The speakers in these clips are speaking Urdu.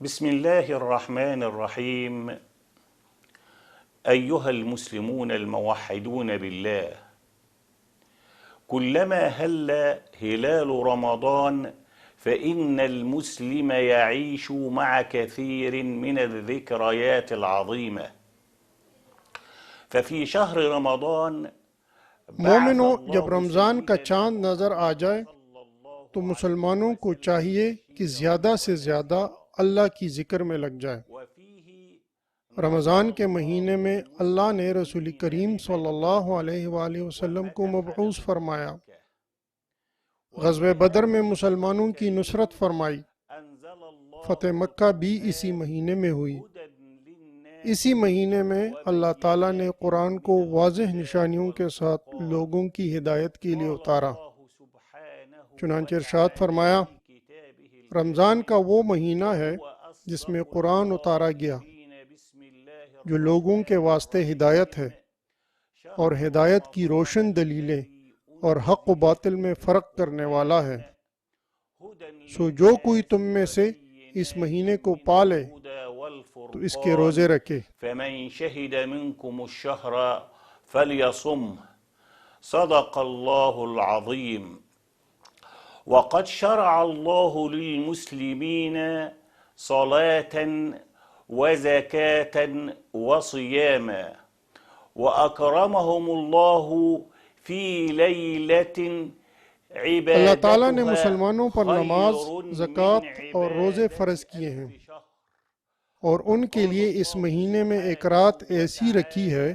بسم الله الرحمن الرحيم. أيها المسلمون الموحدون بالله، كلما هل هلال رمضان فإن المسلم يعيش مع كثير من الذكريات العظيمة. ففي شهر رمضان مومنوں، جب رمضان کا چاند نظر آ جائے تو مسلمانوں کو چاہیے کہ زیادہ سے زیادہ اللہ کی ذکر میں لگ جائے۔ رمضان کے مہینے میں اللہ نے رسول کریم صلی اللہ علیہ وآلہ وسلم کو مبعوث فرمایا۔ غزوہ بدر میں مسلمانوں کی نصرت فرمائی۔ فتح مکہ بھی اسی مہینے میں ہوئی۔ اسی مہینے میں اللہ تعالیٰ نے قرآن کو واضح نشانیوں کے ساتھ لوگوں کی ہدایت کے لیے اتارا۔ چنانچہ ارشاد فرمایا، رمضان کا وہ مہینہ ہے جس میں قرآن اتارا گیا، جو لوگوں کے واسطے ہدایت ہے اور ہدایت کی روشن دلیلیں اور حق و باطل میں فرق کرنے والا ہے۔ سو جو کوئی تم میں سے اس مہینے کو پالے تو اس کے روزے رکھے۔ فمن شہد منکم الشہر فلیصم، صدق اللہ العظیم۔ وقد شرع اللہ للمسلمین صلاة وزکاة وصیاما، وأکرمهم اللہ فی لیلۃ عبادتها اللہ تعالیٰ نے مسلمانوں پر نماز، زکوٰۃ اور روزے فرض کیے ہیں، اور ان کے لیے اس مہینے میں ایک رات ایسی رکھی ہے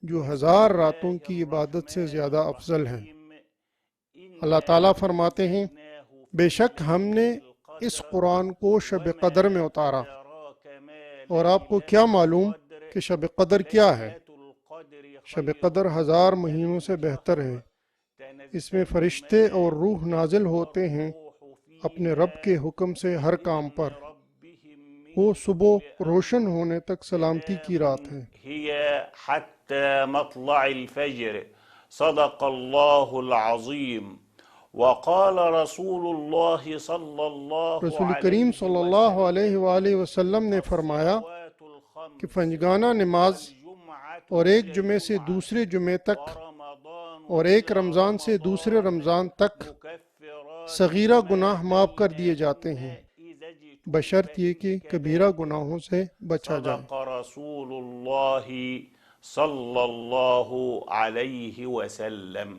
جو 1000 راتوں کی عبادت سے زیادہ افضل ہے۔ اللہ تعالیٰ فرماتے ہیں، بے شک ہم نے اس قرآن کو شب قدر میں اتارا، اور آپ کو کیا معلوم کہ شب قدر کیا ہے؟ شب قدر 1000 مہینوں سے بہتر ہے۔ اس میں فرشتے اور روح نازل ہوتے ہیں اپنے رب کے حکم سے ہر کام پر۔ وہ صبح روشن ہونے تک سلامتی کی رات ہے۔ ہی حتی مطلع الفجر، صدق اللہ العظیم۔ وقال رسول اللہ صلی اللہ رسول کریم صلی اللہ علیہ وآلہ وسلم نے فرمایا کہ فنجگانہ نماز اور ایک جمعے سے دوسرے جمعے تک اور ایک رمضان سے دوسرے رمضان تک صغیرہ گناہ معاف کر دیے جاتے ہیں، بشرط یہ کہ کبیرہ گناہوں سے بچا جائے۔ صدق رسول اللہ صلی اللہ علیہ وسلم۔